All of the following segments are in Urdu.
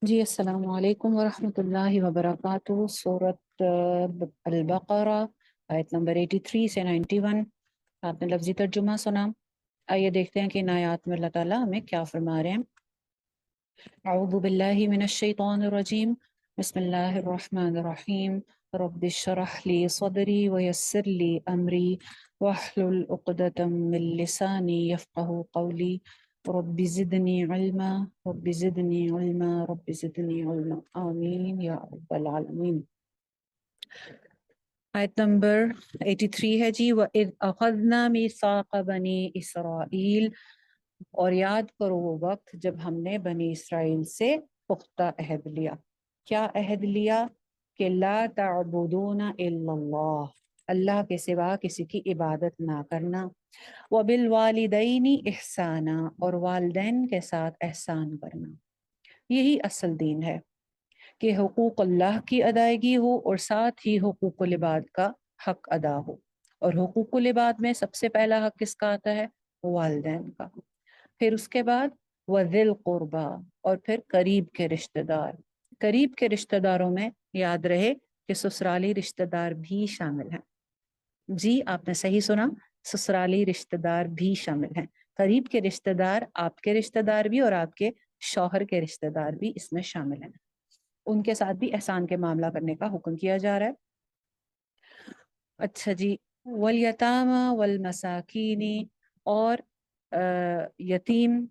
جی السلام علیکم ورحمۃ اللہ وبرکاتہ۔ سورۃ البقرہ آیت نمبر 83 سے 91۔ آپ نے لفظی ترجمہ سنا، آئیے دیکھتے ہیں کہ ان آیات میں اللہ تعالیٰ ہمیں کیا فرما رہے ہیں۔ اعوذ باللہ من الشیطان الرجیم، بسم اللہ الرحمن الرحیم۔ رب اشرح لی صدری ویسر لی امری واحلل عقدۃ من لسانی یفقہوا قولی رب زدنی علما رب زدنی علما رب زدنی علما آمین یا رب العالمین۔ آیت نمبر 83 ہے جی، وَإِذْ أَخَذْنَا مِيثَاقَ بَنِي إِسْرَائِيلَ، اور یاد کرو وہ وقت جب ہم نے بنی اسرائیل سے پختہ عہد لیا۔ کیا عہد لیا؟ کہ لا تعبدون الا اللہ، اللہ کے سوا کسی کی عبادت نہ کرنا، وبالوالدین احسانا، اور والدین کے ساتھ احسان کرنا۔ یہی اصل دین ہے کہ حقوق اللہ کی ادائیگی ہو اور ساتھ ہی حقوق العباد کا حق ادا ہو۔ اور حقوق العباد میں سب سے پہلا حق کس کا آتا ہے؟ والدین کا۔ پھر اس کے بعد وذی القربا، اور پھر قریب کے رشتہ دار۔ قریب کے رشتہ داروں میں یاد رہے کہ سسرالی رشتہ دار بھی شامل ہیں۔ جی آپ نے صحیح سنا، سسرالی رشتہ دار بھی شامل ہیں۔ قریب کے رشتہ دار آپ کے رشتہ دار بھی، اور آپ کے شوہر کے رشتہ دار بھی اس میں شامل ہیں۔ ان کے ساتھ بھی احسان کے معاملہ کرنے کا حکم کیا جا رہا ہے۔ اچھا جی، والیتامى والمساکین، اور یتیم۔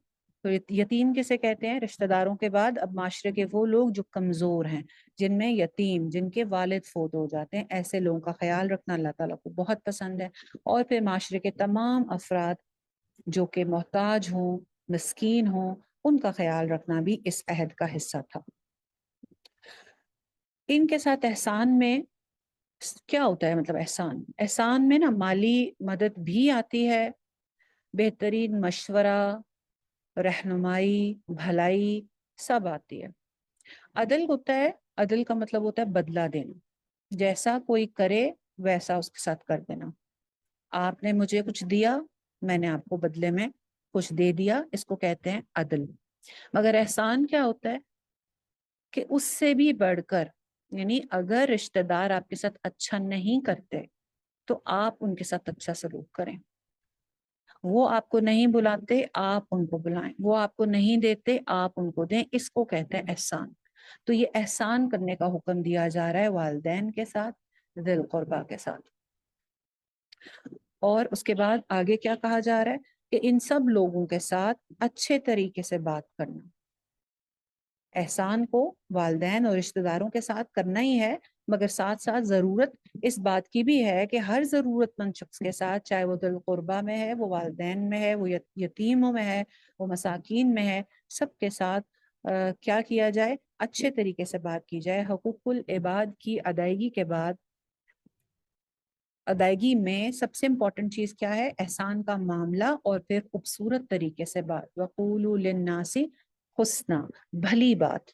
تو یتیم کسے کہتے ہیں؟ رشتہ داروں کے بعد اب معاشرے کے وہ لوگ جو کمزور ہیں، جن میں یتیم، جن کے والد فوت ہو جاتے ہیں، ایسے لوگوں کا خیال رکھنا اللہ تعالیٰ کو بہت پسند ہے۔ اور پھر معاشرے کے تمام افراد جو کہ محتاج ہوں، مسکین ہوں، ان کا خیال رکھنا بھی اس عہد کا حصہ تھا۔ ان کے ساتھ احسان میں کیا ہوتا ہے؟ مطلب احسان میں نا مالی مدد بھی آتی ہے، بہترین مشورہ، رہنمائی، بھلائی سب آتی ہے۔ عدل ہوتا ہے، عدل کا مطلب ہوتا ہے بدلہ دینا، جیسا کوئی کرے ویسا اس کے ساتھ کر دینا۔ آپ نے مجھے کچھ دیا، میں نے آپ کو بدلے میں کچھ دے دیا، اس کو کہتے ہیں عدل۔ مگر احسان کیا ہوتا ہے؟ کہ اس سے بھی بڑھ کر، یعنی اگر رشتہ دار آپ کے ساتھ اچھا نہیں کرتے تو آپ ان کے ساتھ اچھا سلوک کریں۔ وہ آپ کو نہیں بلاتے، آپ ان کو بلائیں۔ وہ آپ کو نہیں دیتے، آپ ان کو دیں۔ اس کو کہتے ہیں احسان۔ تو یہ احسان کرنے کا حکم دیا جا رہا ہے والدین کے ساتھ، ذی القربہ کے ساتھ۔ اور اس کے بعد آگے کیا کہا جا رہا ہے؟ کہ ان سب لوگوں کے ساتھ اچھے طریقے سے بات کرنا۔ احسان کو والدین اور رشتہ داروں کے ساتھ کرنا ہی ہے، مگر ساتھ ساتھ ضرورت اس بات کی بھی ہے کہ ہر ضرورت مند شخص کے ساتھ، چاہے وہ ذی القربہ میں ہے، وہ والدین میں ہے، وہ یتیموں میں ہے، وہ مساکین میں ہے، سب کے ساتھ کیا کیا جائے؟ اچھے طریقے سے بات کی جائے۔ حقوق العباد کی ادائیگی کے بعد، ادائیگی میں سب سے امپورٹنٹ چیز کیا ہے؟ احسان کا معاملہ، اور پھر خوبصورت طریقے سے بات۔ وَقُولُوا لِلنَّاسِ حسنا، بھلی بات،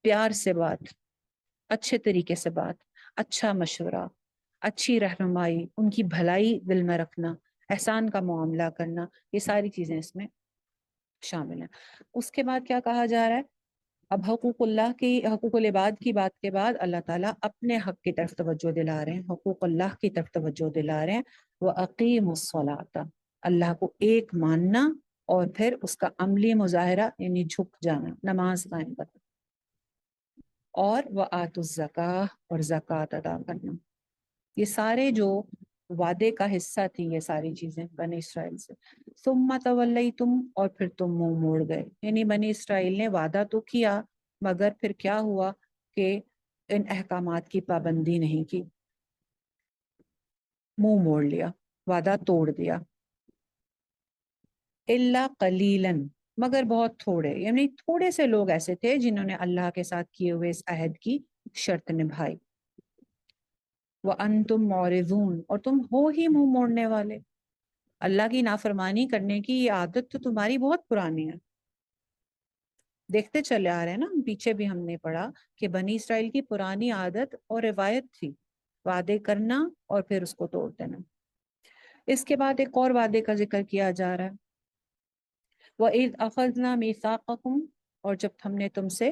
پیار سے بات، اچھے طریقے سے بات، اچھا مشورہ، اچھی رہنمائی، ان کی بھلائی دل میں رکھنا، احسان کا معاملہ کرنا، یہ ساری چیزیں اس میں شامل ہیں۔ اس کے بعد کیا کہا جا رہا ہے؟ اب حقوق العباد کی بات کے بعد اللہ تعالیٰ اپنے حق کی طرف توجہ دلا رہے ہیں، حقوق اللہ کی طرف توجہ دلا رہے ہیں۔ وَأَقِيمُوا الصَّلَاةَ، اللہ کو ایک ماننا، اور پھر اس کا عملی مظاہرہ یعنی جھک جانا، نماز قائم کرنا، اور وَآتُوا الزَّكَاةَ، اور زکوٰۃ ادا کرنا۔ یہ سارے جو وعدے کا حصہ تھی، یہ ساری چیزیں بنی اسرائیل سے۔ ثم تولیتم، اور پھر تم منہ موڑ گئے، یعنی بنی اسرائیل نے وعدہ تو کیا، مگر پھر کیا ہوا کہ ان احکامات کی پابندی نہیں کی، منہ موڑ لیا، وعدہ توڑ دیا۔ الا قلیلا، مگر بہت تھوڑے، یعنی تھوڑے سے لوگ ایسے تھے جنہوں نے اللہ کے ساتھ کیے ہوئے اس عہد کی شرط نبھائی۔ وَأَنْتُمْ مُعْرِضُونَ، اور تم ہو ہی منہ موڑنے والے۔ اللہ کی نافرمانی کرنے کی یہ عادت تو تمہاری بہت پرانی ہے۔ دیکھتے چلے آ رہے ہیں نا، پیچھے بھی ہم نے پڑھا کہ بنی اسرائیل کی پرانی عادت اور روایت تھی وعدے کرنا اور پھر اس کو توڑ دینا۔ اس کے بعد ایک اور وعدے کا ذکر کیا جا رہا ہے، وَإِذْ أَخَذْنَا مِيثَاقَكُمْ، اور جب ہم نے تم سے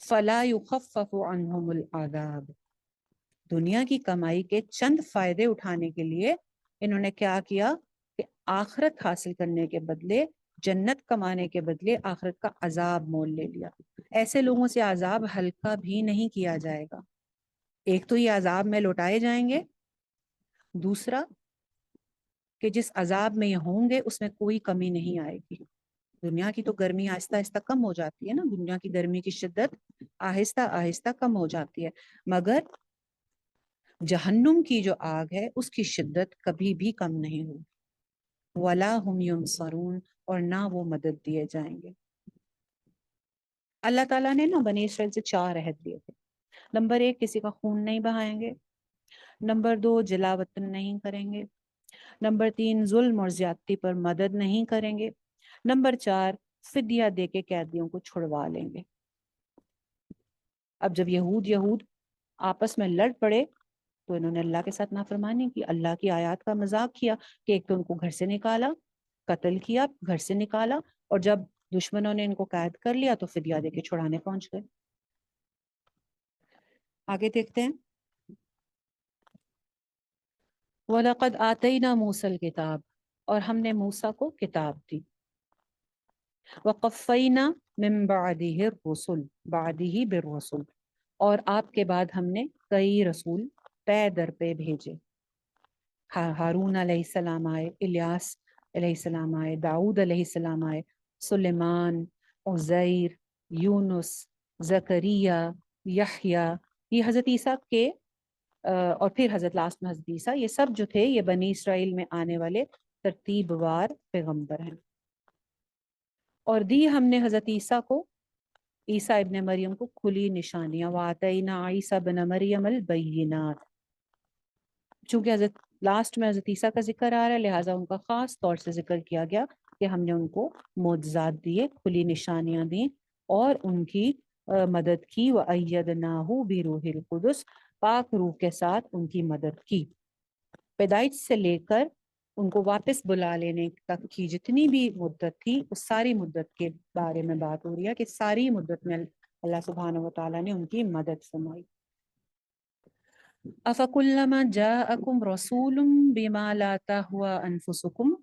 فلا یخفف عنہم العذاب، دنیا کی کمائی کے چند فائدے اٹھانے کے لیے انہوں نے کیا کیا کہ آخرت حاصل کرنے کے بدلے، جنت کمانے کے بدلے آخرت کا عذاب مول لے لیا۔ ایسے لوگوں سے عذاب ہلکا بھی نہیں کیا جائے گا۔ ایک تو یہ عذاب میں لوٹائے جائیں گے، دوسرا کہ جس عذاب میں یہ ہوں گے اس میں کوئی کمی نہیں آئے گی۔ دنیا کی تو گرمی آہستہ آہستہ کم ہو جاتی ہے نا، دنیا کی گرمی کی شدت آہستہ آہستہ کم ہو جاتی ہے، مگر جہنم کی جو آگ ہے اس کی شدت کبھی بھی کم نہیں ہوگی۔ وَلَا هُمْ يُنصَرُونَ، اور نہ وہ مدد دیے جائیں گے۔ اللہ تعالیٰ نے نا بنی اسرائیل سے 4 عہد دیے تھے۔ نمبر 1، کسی کا خون نہیں بہائیں گے۔ نمبر 2، جلا وطن نہیں کریں گے۔ نمبر 3، ظلم اور زیادتی پر مدد نہیں کریں گے۔ نمبر 4، فدیہ دے کے قیدیوں کو چھڑوا لیں گے۔ اب جب یہود آپس میں لڑ پڑے تو انہوں نے اللہ کے ساتھ نافرمانی کی، اللہ کی آیات کا مذاق کیا کہ ایک تو ان کو گھر سے نکالا، قتل کیا، گھر سے نکالا، اور جب دشمنوں نے ان کو قید کر لیا تو فدیہ دے کے چھڑانے پہنچ گئے۔ آگے دیکھتے ہیں۔ وَلَقَدْ آتَيْنَا مُوسَى الْكِتَابَ، اور ہم نے موسیٰ کو کتاب دی۔ وَقَفَّيْنَا مِن بَعْدِهِ الرُّسُلَ، بَعْدِهِ بِالرُّسُلِ، اور آپ کے بعد ہم نے کئی رسول پے در پہ بھیجے۔ ہارون علیہ السلام آئے، الیاس علیہ السلام آئے، داؤد علیہ السلام آئے، سلیمان، عزیر، یونس، زکریا، یحییٰ، یہ حضرت عیسیٰ کے اور پھر حضرت لاسٹ میں حضرت عیسیٰ، یہ سب جو تھے یہ بنی اسرائیل میں آنے والے ترتیب وار پیغمبر ہیں۔ اور دی ہم نے حضرت عیسیٰ کو، عیسیٰ ابن مریم کو کھلی نشانیاں، وَآتَيْنَا عِيسَى ابْنَ مَرْيَمَ الْبَيِّنَاتِ، چونکہ حضرت لاسٹ میں حضرت عیسیٰ کا ذکر آ رہا ہے لہٰذا ان کا خاص طور سے ذکر کیا گیا کہ ہم نے ان کو معجزات دیے، کھلی نشانیاں دیں اور ان کی مدد کی۔ وَأَيَّدْنَاهُ بِرُوحِ الْقُدُسِ، پاک روح کے ساتھ ان کی مدد کی۔ پیدائش سے لے کر ان کو واپس بلا لینے تک کی جتنی بھی مدت تھی اس ساری مدت کے بارے میں بات ہو رہی ہے کہ ساری مدت میں اللہ سبحانہ و تعالیٰ نے ان کی مدد فرمائی۔ أَفَكُلَّمَا جَاءَكُمْ رَسُولٌ بِمَا لَا تَهْوَىٰ أَنفُسُكُمْ،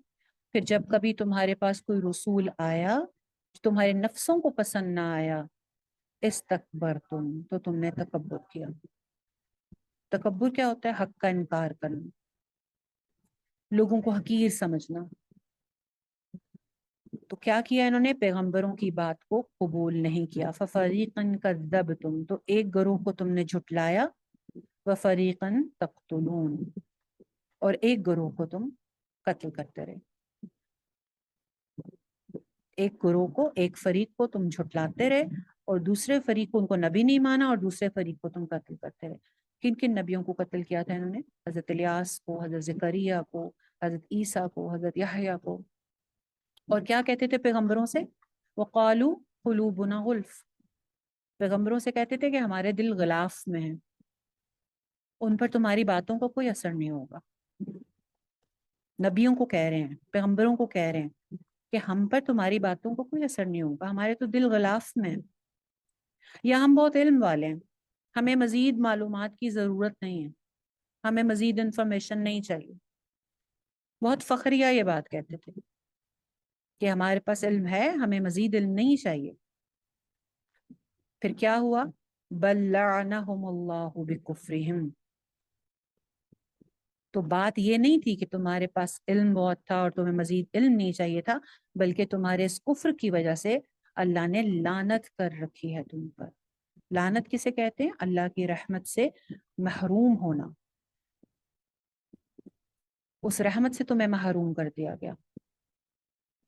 پھر جب کبھی تمہارے پاس کوئی رسول آیا جو تمہارے نفسوں کو پسند نہ آیا، استکبرتم، تو تم نے تکبر کیا۔ تکبر کیا ہوتا ہے؟ حق کا انکار کرنا، لوگوں کو حقیر سمجھنا۔ تو کیا کیا انہوں نے؟ پیغمبروں کی بات کو قبول نہیں کیا۔ فَفَرِيقًا كَذَّبْتُمْ، تو ایک گروہ کو تم نے جھٹلایا، وَفَرِيقًا تَقْتُلُونَ، اور ایک گروہ کو تم قتل کرتے رہے۔ ایک گروہ کو، ایک فریق کو تم جھٹلاتے رہے اور دوسرے فریق کو، ان کو نبی نہیں مانا اور دوسرے فریق کو تم قتل کرتے رہے۔ کن کن نبیوں کو قتل کیا تھا انہوں نے؟ حضرت الیاس کو، حضرت زکریا کو، حضرت عیسیٰ کو، حضرت یحییٰ کو۔ اور کیا کہتے تھے پیغمبروں سے؟ وقالوا قلوبنا غلف، پیغمبروں سے کہتے تھے کہ ہمارے دل غلاف میں ہیں، ان پر تمہاری باتوں کا کوئی اثر نہیں ہوگا۔ نبیوں کو کہہ رہے ہیں، پیغمبروں کو کہہ رہے ہیں کہ ہم پر تمہاری باتوں کو کوئی اثر نہیں ہوگا، ہمارے تو دل غلاف میں ہیں، یا ہم بہت علم والے ہیں، ہمیں مزید معلومات کی ضرورت نہیں ہے، ہمیں مزید انفارمیشن نہیں چاہیے۔ بہت فخریہ یہ بات کہتے تھے کہ ہمارے پاس علم ہے، ہمیں مزید علم نہیں چاہیے۔ پھر کیا ہوا؟ بل لعنہم اللہ بکفرہم، تو بات یہ نہیں تھی کہ تمہارے پاس علم بہت تھا اور تمہیں مزید علم نہیں چاہیے تھا، بلکہ تمہارے اس کفر کی وجہ سے اللہ نے لعنت کر رکھی ہے تم پر۔ لعنت کسے کہتے ہیں؟ اللہ کی رحمت سے محروم ہونا، اس رحمت سے تمہیں محروم کر دیا گیا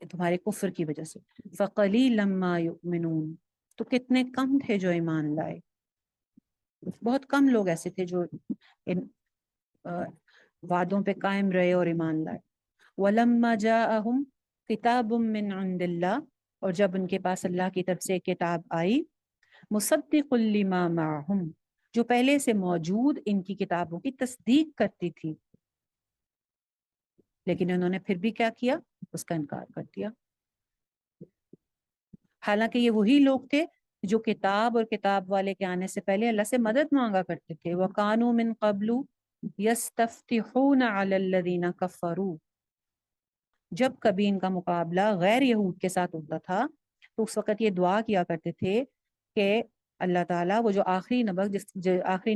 تمہارے کفر کی وجہ سے۔ فَقَلِيلًا مَا يُؤْمِنُونَ، تو کتنے کم تھے جو ایمان لائے، بہت کم لوگ ایسے تھے جو ان وعدوں پہ قائم رہے اور ایمان لائے۔ وَلَمَّا جَاءَهُمْ كِتَابٌ مِّنْ عِندِ اللَّهِ، اور جب ان کے پاس اللہ کی طرف سے ایک کتاب آئی، مُصَدِّقٌ لِّمَا مَعَهُمْ، جو پہلے سے موجود ان کی کتابوں کی تصدیق کرتی تھی، لیکن انہوں نے پھر بھی کیا کیا؟ اس کا انکار کر دیا۔ حالانکہ یہ وہی لوگ تھے جو کتاب اور کتاب والے کے آنے سے پہلے اللہ سے مدد مانگا کرتے تھے. وَكَانُوا مِن قَبْلُ يَسْتَفْتِحُونَ عَلَى الَّذِينَ كَفَرُوا. جب کبھی ان کا مقابلہ غیر یہود کے ساتھ ہوتا تھا تو اس وقت یہ دعا کیا کرتے تھے کہ اللہ تعالیٰ وہ جو آخری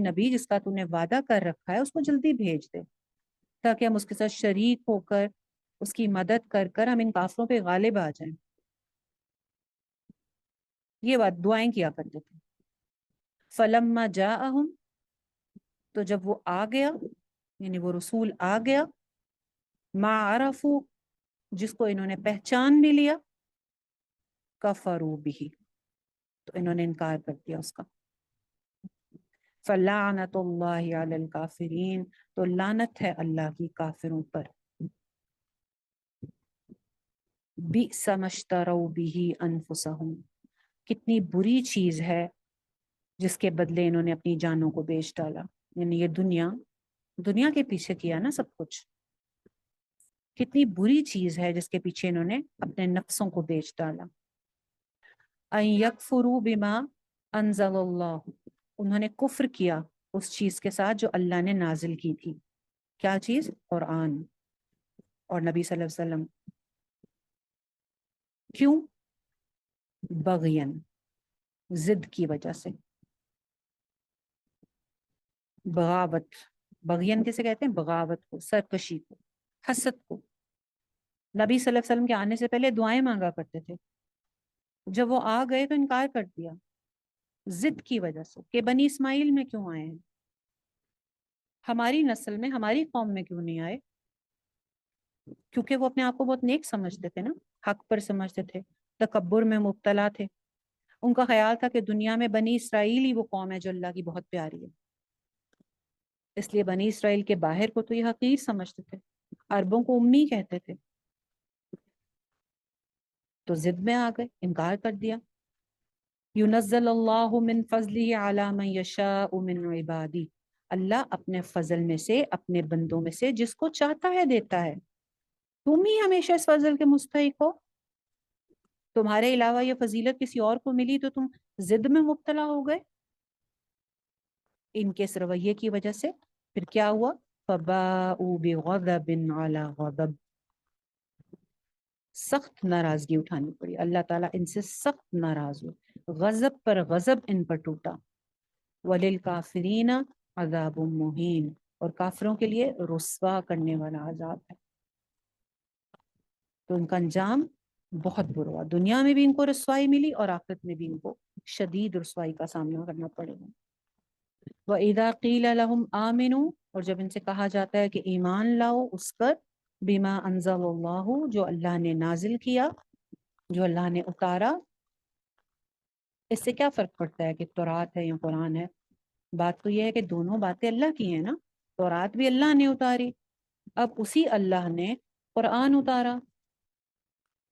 نبی جس کا تو نے وعدہ کر رکھا ہے اس کو جلدی بھیج دے تاکہ ہم اس کے ساتھ شریک ہو کر اس کی مدد کر کر ہم ان کافروں پہ غالب آ جائیں. یہ بات دعائیں کیا کرتے تھے. فَلَمَّا جَاءَهُمْ. تو جب وہ آ گیا یعنی وہ رسول آ گیا مَا عَرَفُوا. جس کو انہوں نے پہچان بھی لیا کفروا بہ. تو انہوں نے انکار کر دیا اس کا. فَلَعْنَةُ اللَّهِ عَلَى الْكَافِرِينَ. تو لعنت ہے اللہ کی کافروں پر. بِئْسَ مَا اشْتَرَوْا بِهِ أَنفُسَهُمْ. کتنی بری چیز ہے جس کے بدلے انہوں نے اپنی جانوں کو بیچ ڈالا. یعنی یہ دنیا کے پیچھے کیا نا سب کچھ. کتنی بری چیز ہے جس کے پیچھے انہوں نے اپنے نفسوں کو بیچ ڈالا. أَن يَكْفُرُوا بِمَا أَنزَلَ اللَّهُ. انہوں نے کفر کیا اس چیز کے ساتھ جو اللہ نے نازل کی تھی. کیا چیز؟ قرآن اور نبی صلی اللہ علیہ وسلم. کیوں؟ بغین، ضد کی وجہ سے. بغاوت. بغین کسے کہتے ہیں؟ بغاوت کو، سرکشی کو، حسد کو. نبی صلی اللہ علیہ وسلم کے آنے سے پہلے دعائیں مانگا کرتے تھے. جب وہ آ گئے تو انکار کر دیا ضد کی وجہ سے کہ بنی اسماعیل میں کیوں آئے ہیں، ہماری نسل میں ہماری قوم میں کیوں نہیں آئے. کیونکہ وہ اپنے آپ کو بہت نیک سمجھتے تھے نا، حق پر سمجھتے تھے، تکبر میں مبتلا تھے. ان کا خیال تھا کہ دنیا میں بنی اسرائیل ہی وہ قوم ہے جو اللہ کی بہت پیاری ہے. اس لیے بنی اسرائیل کے باہر کو تو یہ حقیر سمجھتے تھے، عربوں کو امی کہتے تھے. تو ضد میں آ گئے، انکار کر دیا. ينزل اللہ من فضلہ علی من یشاء من عبادی. اللہ اپنے فضل میں سے اپنے بندوں میں سے جس کو چاہتا ہے دیتا ہے. تم ہی ہمیشہ اس فضل کے مستحق ہو. تمہارے علاوہ یہ فضیلت کسی اور کو ملی تو تم ضد میں مبتلا ہو گئے. ان کے اس رویے کی وجہ سے پھر کیا ہوا؟ فباءوا بغضب علی غضب. سخت ناراضگی اٹھانی پڑی. اللہ تعالیٰ ان سے سخت ناراض ہوئے، غضب پر غضب ان پر ٹوٹا. وَلِلْكَافِرِينَ عَذَابٌ مُهِينٌ. اور کافروں کے لیے رسوا کرنے والا عذاب ہے. تو ان کا انجام بہت برا ہوا. دنیا میں بھی ان کو رسوائی ملی اور آخرت میں بھی ان کو شدید رسوائی کا سامنا کرنا پڑے گا. وَإِذَا قِيلَ لَهُمْ آمِنُوا. اور جب ان سے کہا جاتا ہے کہ ایمان لاؤ اس پر بما انزل اللہ، جو اللہ نے نازل کیا، جو اللہ نے اتارا. اس سے کیا فرق پڑتا ہے کہ تورات ہے یا قرآن ہے؟ بات تو یہ ہے کہ دونوں باتیں اللہ کی ہیں نا. تورات بھی اللہ نے اتاری، اب اسی اللہ نے قرآن اتارا.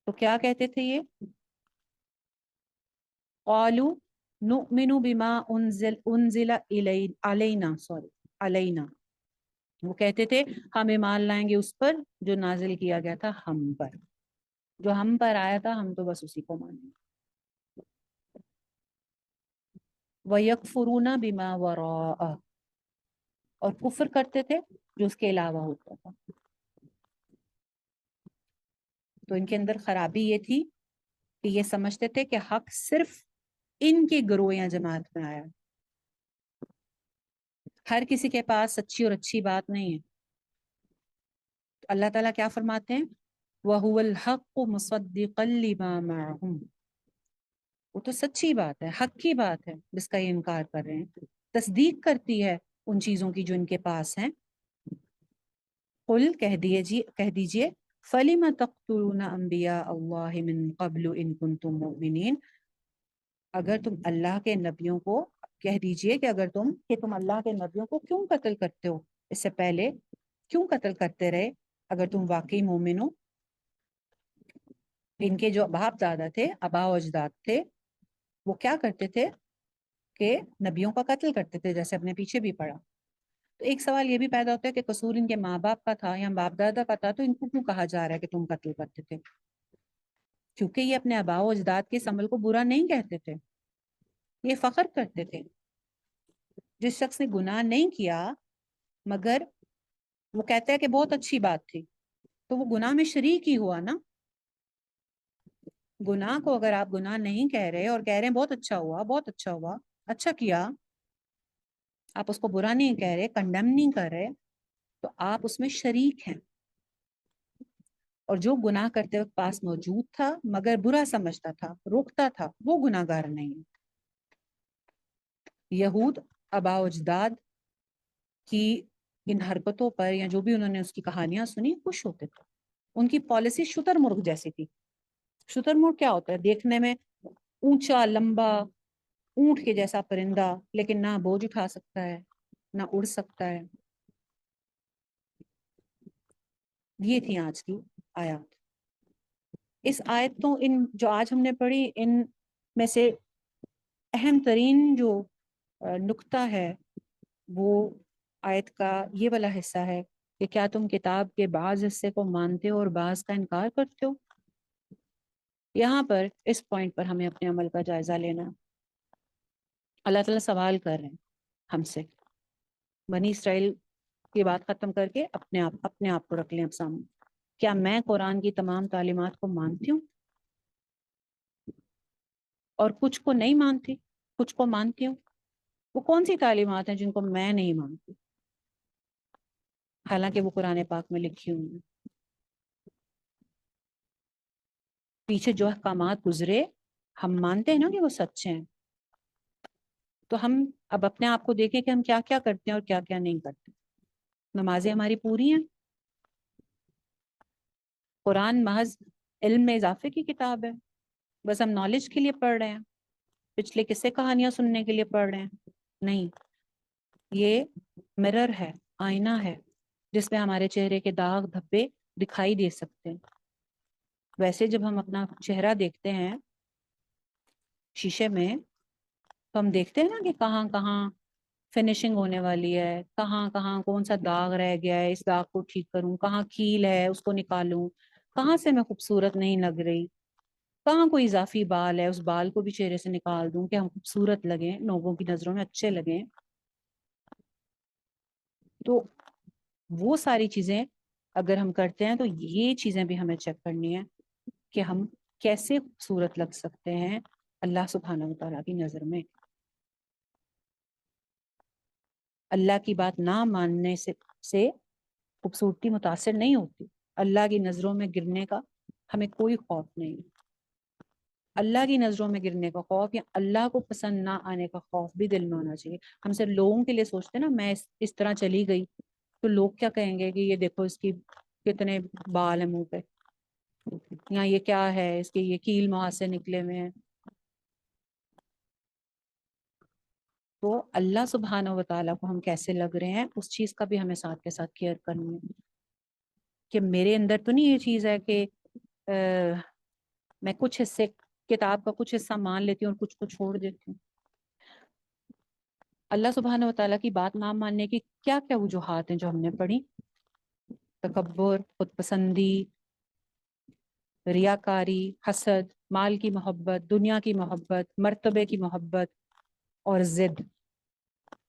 تو کیا کہتے تھے یہ؟ قالوا نؤمن بما انزل علینا. علینا. وہ کہتے تھے ہم ایمان لائیں گے اس پر جو نازل کیا گیا تھا ہم پر، جو ہم پر آیا تھا ہم تو بس اسی کو مانیں گے. وَيَكْفُرُونَ بِمَا وَرَاءَهُ. اور کفر کرتے تھے جو اس کے علاوہ ہوتا تھا. تو ان کے اندر خرابی یہ تھی کہ یہ سمجھتے تھے کہ حق صرف ان کے گروہ یا جماعت میں آیا، ہر کسی کے پاس سچی اور اچھی بات نہیں ہے. اللہ تعالیٰ کیا فرماتے ہیں؟ وَهُوَ الْحَقُّ مُصَدِّقًا لِمَا مَعَهُمْ. وہ تو سچی بات ہے، حق کی بات ہے جس کا یہ انکار کر رہے ہیں، تصدیق کرتی ہے ان چیزوں کی جو ان کے پاس ہیں. قل کہہ دیجئے فَلِمَ تَقْتُلُونَ أَنبِيَاءَ اللَّهِ مِن قَبْلُ إِن كُنتُم مُؤْمِنِينَ. اگر تم اللہ کے نبیوں کو کہہ دیجئے کہ تم اللہ کے نبیوں کو کیوں قتل کرتے ہو، اس سے پہلے کیوں قتل کرتے رہے اگر تم واقعی مومن ہو. ان کے جو باپ دادا تھے، آبا و اجداد تھے، وہ کیا کرتے تھے کہ نبیوں کا قتل کرتے تھے، جیسے اپنے پیچھے بھی پڑا. تو ایک سوال یہ بھی پیدا ہوتا ہے کہ قصور ان کے ماں باپ کا تھا یا باپ دادا کا تھا، تو ان کو کیوں کہا جا رہا ہے کہ تم قتل کرتے تھے؟ کیونکہ یہ اپنے آبا و اجداد کے اس عمل کو برا نہیں کہتے تھے. یہ فخر کرتے تھے. جس شخص نے گناہ نہیں کیا مگر وہ کہتا ہے کہ بہت اچھی بات تھی, تو وہ گناہ میں شریک ہی ہوا نا. گناہ کو اگر آپ گناہ نہیں کہہ رہے اور کہہ رہے ہیں بہت اچھا ہوا, بہت اچھا ہوا, اچھا کیا, آپ اس کو برا نہیں کہہ رہے, کنڈم نہیں کر رہے, تو آپ اس میں شریک ہیں. اور جو گناہ کرتے وقت پاس موجود تھا مگر برا سمجھتا تھا, روکتا تھا, وہ گناہ گار نہیں. یہود آباء و اجداد کی ان حرکتوں پر یا جو بھی انہوں نے اس کی کہانیاں سنی خوش ہوتے تھے. ان کی پالیسی شتر مرغ جیسی تھی. شتر مرغ کیا ہوتا ہے؟ دیکھنے میں اونچا لمبا اونٹ کے جیسا پرندہ, لیکن نہ بوجھ اٹھا سکتا ہے نہ اڑ سکتا ہے. یہ تھی آج کی آیات. اس آیتوں ان جو آج ہم نے پڑھی ان میں سے اہم ترین جو نقطہ ہے وہ آیت کا یہ والا حصہ ہے کہ کیا تم کتاب کے بعض حصے کو مانتے ہو اور بعض کا انکار کرتے ہو. یہاں پر اس پوائنٹ پر ہمیں اپنے عمل کا جائزہ لینا. اللہ تعالیٰ سوال کر رہے ہیں ہم سے. بنی اسرائیل کی بات ختم کر کے اپنے آپ کو رکھ لیں اب سامنے. کیا میں قرآن کی تمام تعلیمات کو مانتی ہوں اور کچھ کو نہیں مانتی, کچھ کو مانتی ہوں؟ وہ کون سی تعلیمات ہیں جن کو میں نہیں مانتی حالانکہ وہ قرآن پاک میں لکھی ہوئی ہیں؟ پیچھے جو احکامات گزرے ہم مانتے ہیں نا کہ وہ سچے ہیں, تو ہم اب اپنے آپ کو دیکھیں کہ ہم کیا کیا کرتے ہیں اور کیا کیا نہیں کرتے. نمازیں ہماری پوری ہیں. قرآن محض علم میں اضافے کی کتاب ہے, بس ہم نالج کے لیے پڑھ رہے ہیں, پچھلے قصے کہانیاں سننے کے لیے پڑھ رہے ہیں. نہیں, یہ مرر ہے, آئینہ ہے جس میں ہمارے چہرے کے داغ دھبے دکھائی دے سکتے ہیں. ویسے جب ہم اپنا چہرہ دیکھتے ہیں شیشے میں تو ہم دیکھتے ہیں نا کہ کہاں کہاں فنیشنگ ہونے والی ہے, کہاں کہاں کون سا داغ رہ گیا ہے, اس داغ کو ٹھیک کروں, کہاں کیل ہے اس کو نکالوں, کہاں سے میں خوبصورت نہیں لگ رہی, کہاں کوئی اضافی بال ہے اس بال کو بھی چہرے سے نکال دوں کہ ہم خوبصورت لگیں, لوگوں کی نظروں میں اچھے لگیں. تو وہ ساری چیزیں اگر ہم کرتے ہیں تو یہ چیزیں بھی ہمیں چیک کرنی ہے کہ ہم کیسے خوبصورت لگ سکتے ہیں اللہ سبحانہ و تعالیٰ کی نظر میں. اللہ کی بات نہ ماننے سے خوبصورتی متاثر نہیں ہوتی. اللہ کی نظروں میں گرنے کا ہمیں کوئی خوف نہیں. اللہ کی نظروں میں گرنے کا خوف یا اللہ کو پسند نہ آنے کا خوف بھی دل میں ہونا چاہیے. ہم صرف لوگوں کے لیے سوچتے ہیں نا, میں اس طرح چلی گئی تو لوگ کیا کہیں گے کہ یہ دیکھو اس کی کتنے بال ہیں منہ پہ, یا یہ کیا ہے اس کے یہ کیل وہاں سے نکلے ہوئے ہیں. تو اللہ سبحانہ و تعالیٰ کو ہم کیسے لگ رہے ہیں اس چیز کا بھی ہمیں ساتھ کے ساتھ کیئر کرنی ہے کہ میرے اندر تو نہیں یہ چیز ہے کہ میں کچھ حصے کتاب کا کچھ حصہ مان لیتی ہوں اور کچھ کو چھوڑ دیتی ہوں. اللہ سبحانہ و تعالیٰ کی بات نہ ماننے کی کیا کیا وجوہات ہیں جو ہم نے پڑھی؟ تکبر, خود پسندی, ریاکاری, حسد, مال کی محبت, دنیا کی محبت, مرتبے کی محبت اور ضد.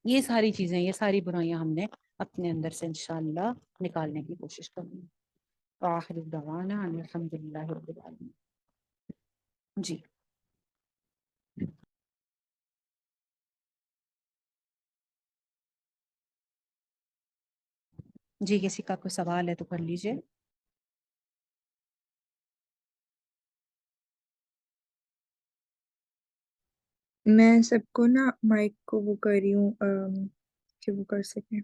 یہ ساری چیزیں, یہ ساری برائیاں ہم نے اپنے اندر سے انشاءاللہ نکالنے کی کوشش کرنی ہے. آخر دعوانا ان الحمدللہ رب العالمین. جی جی, کسی کا کوئی سوال ہے تو کر لیجئے. میں سب کو نا مائک کو وہ کر رہی ہوں کہ وہ کر سکیں.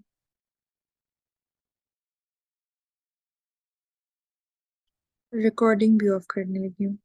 ریکارڈنگ بھی آف کرنے لگی ہوں.